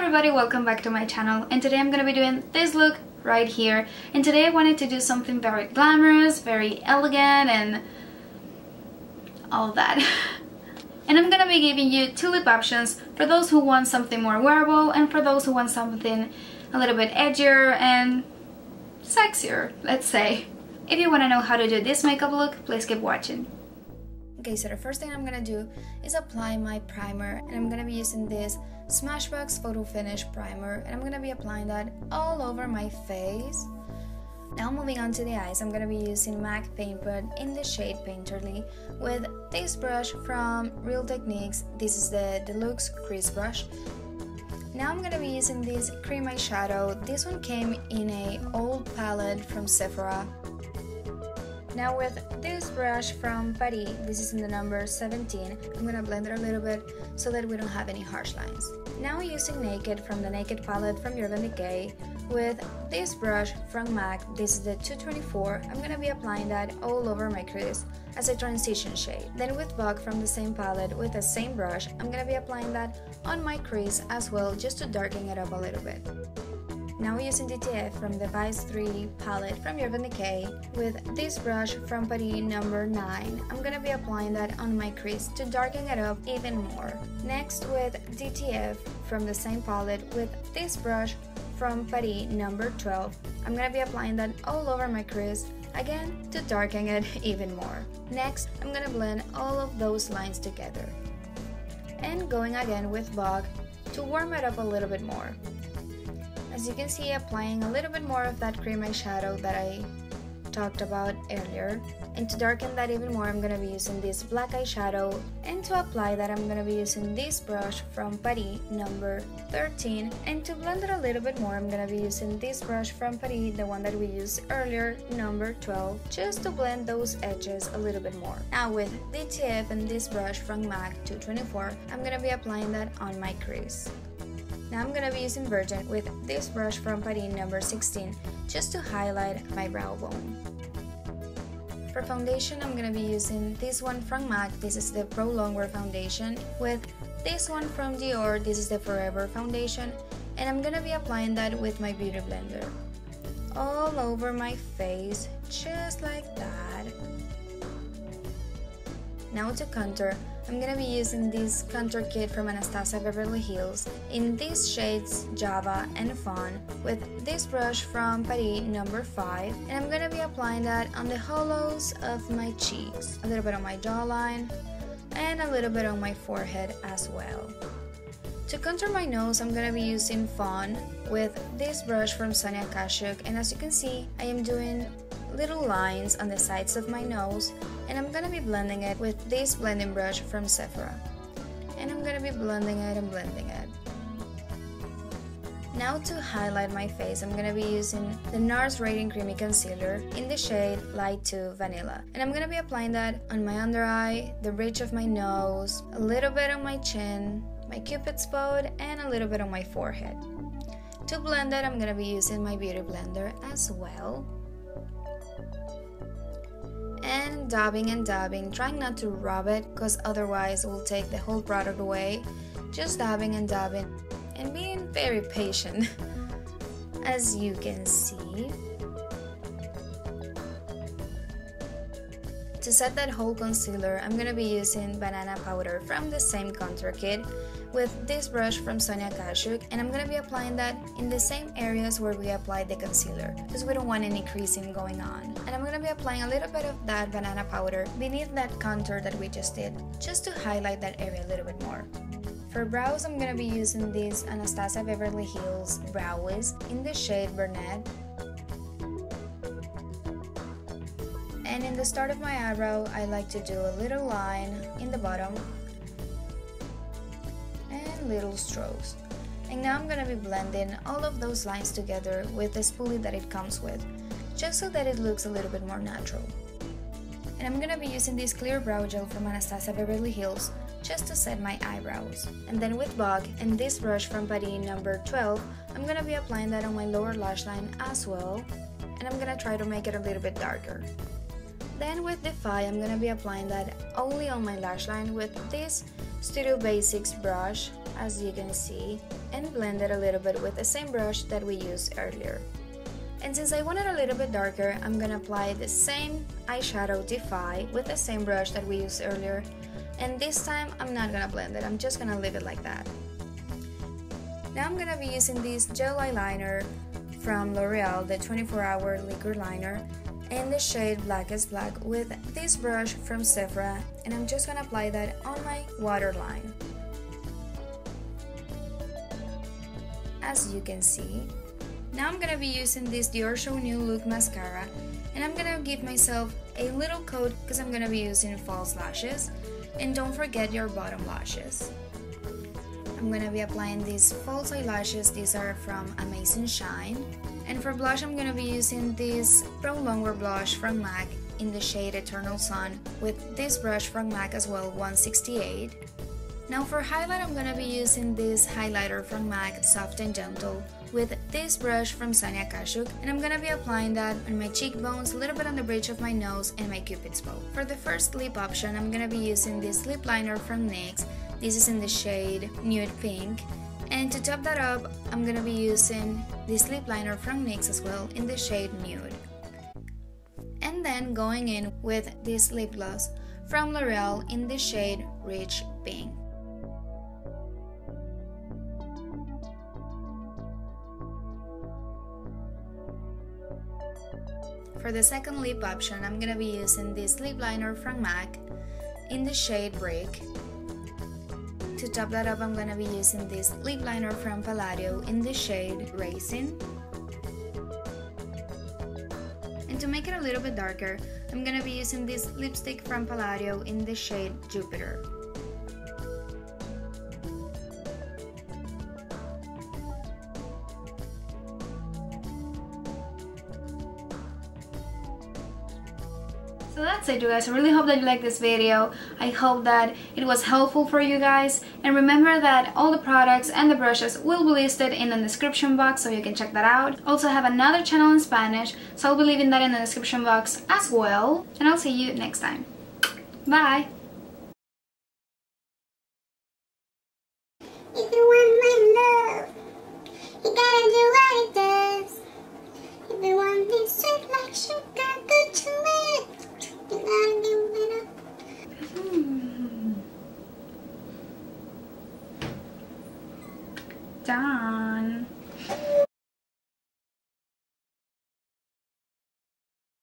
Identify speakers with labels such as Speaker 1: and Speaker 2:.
Speaker 1: everybody, welcome back to my channel, and today I'm gonna be doing this look right here. And today I wanted to do something very glamorous, very elegant and all that. And I'm gonna be giving you two lip options for those who want something more wearable and for those who want something a little bit edgier and sexier, let's say. If you want to know how to do this makeup look, please keep watching. Okay, so the first thing I'm gonna do is apply my primer, and I'm gonna be using this Smashbox Photo Finish primer, and I'm gonna be applying that all over my face. Now moving on to the eyes, I'm gonna be using MAC Paint Pot in the shade Painterly with this brush from Real Techniques. This is the Deluxe Crease Brush. Now I'm gonna be using this cream eyeshadow. This one came in an old palette from Sephora. Now with this brush from Palladio, this is in the number 17, I'm gonna blend it a little bit so that we don't have any harsh lines. Now using Naked from the Naked Palette from Urban Decay, with this brush from MAC, this is the 224, I'm gonna be applying that all over my crease as a transition shade. Then with Buck from the same palette with the same brush, I'm gonna be applying that on my crease as well, just to darken it up a little bit. Now using DTF from the Vice 3 palette from Urban Decay, with this brush from Palladio number 9, I'm gonna be applying that on my crease to darken it up even more. Next with DTF from the same palette with this brush from Palladio number 12, I'm gonna be applying that all over my crease, again to darken it even more. Next, I'm gonna blend all of those lines together. And going again with Buck to warm it up a little bit more. As you can see, applying a little bit more of that cream eyeshadow that I talked about earlier. And to darken that even more, I'm going to be using this black eyeshadow. And to apply that, I'm going to be using this brush from Palladio number 13. And to blend it a little bit more, I'm going to be using this brush from Palladio, the one that we used earlier, number 12, just to blend those edges a little bit more. Now with DTF and this brush from MAC 224, I'm going to be applying that on my crease. Now I'm gonna be using Virgin with this brush from Palladio number 16 just to highlight my brow bone. For foundation, I'm gonna be using this one from MAC. This is the Pro Longwear foundation. With this one from Dior, this is the Forever foundation, and I'm gonna be applying that with my beauty blender all over my face, just like that. Now to contour, I'm gonna be using this contour kit from Anastasia Beverly Hills in these shades Java and Fawn with this brush from Palladio number 5, and I'm gonna be applying that on the hollows of my cheeks, a little bit on my jawline, and a little bit on my forehead as well. To contour my nose, I'm gonna be using Fawn with this brush from Sonia Kashuk, and as you can see, I am doing little lines on the sides of my nose, and I'm gonna be blending it with this blending brush from Sephora. And I'm gonna be blending it and blending it. Now to highlight my face, I'm gonna be using the NARS Radiant Creamy Concealer in the shade Light 2 Vanilla. And I'm gonna be applying that on my under eye, the bridge of my nose, a little bit on my chin, my cupid's bow, and a little bit on my forehead. To blend it, I'm gonna be using my beauty blender as well. And dabbing, trying not to rub it because otherwise it will take the whole product away. Just dabbing and being very patient, as you can see. To set that whole concealer, I'm gonna be using banana powder from the same contour kit with this brush from Sonia Kashuk, and I'm gonna be applying that in the same areas where we applied the concealer because we don't want any creasing going on. And I'm gonna be applying a little bit of that banana powder beneath that contour that we just did, just to highlight that area a little bit more. For brows, I'm gonna be using this Anastasia Beverly Hills Brow Wiz in the shade Brunette. And in the start of my eyebrow, I like to do a little line in the bottom and little strokes. And now I'm gonna be blending all of those lines together with the spoolie that it comes with, just so that it looks a little bit more natural. And I'm gonna be using this clear brow gel from Anastasia Beverly Hills just to set my eyebrows. And then with Buck and this brush from Palladio number 12, I'm gonna be applying that on my lower lash line as well, and I'm gonna try to make it a little bit darker. Then with Defy, I'm gonna be applying that only on my lash line with this Studio Basics brush as you can see, and blend it a little bit with the same brush that we used earlier. And since I want it a little bit darker, I'm gonna apply the same eyeshadow Defy with the same brush that we used earlier. And this time, I'm not gonna blend it, I'm just gonna leave it like that. Now I'm gonna be using this gel eyeliner from L'Oreal, the 24-hour liquid liner, in the shade Blackest Black with this brush from Sephora, and I'm just gonna apply that on my waterline. As you can see. Now I'm gonna be using this Diorshow New Look Mascara, and I'm gonna give myself a little coat because I'm gonna be using false lashes, and don't forget your bottom lashes. I'm gonna be applying these false eyelashes, these are from Amazing Shine, and for blush I'm gonna be using this Pro Longwear blush from MAC in the shade Eternal Sun with this brush from MAC as well, 168. Now for highlight, I'm gonna be using this highlighter from MAC, Soft and Gentle, with this brush from Sonia Kashuk, and I'm gonna be applying that on my cheekbones, a little bit on the bridge of my nose, and my cupid's bow. For the first lip option, I'm gonna be using this lip liner from NYX. This is in the shade Nude Pink, and to top that up, I'm gonna be using this lip liner from NYX as well in the shade Nude. And then going in with this lip gloss from L'Oreal in the shade Rich Pink. For the second lip option, I'm gonna be using this lip liner from MAC in the shade Brick. To top that up, I'm gonna be using this lip liner from Palladio in the shade Raisin. And to make it a little bit darker, I'm gonna be using this lipstick from Palladio in the shade Jupiter. So that's it, you guys. I really hope that you liked this video. I hope that it was helpful for you guys. And remember that all the products and the brushes will be listed in the description box, so you can check that out. Also, I have another channel in Spanish, so I'll be leaving that in the description box as well. And I'll see you next time. Bye!
Speaker 2: If you want my love, you gotta do what it does. If you want me sweet like sugar, good to me, you gotta do it up.
Speaker 1: Down.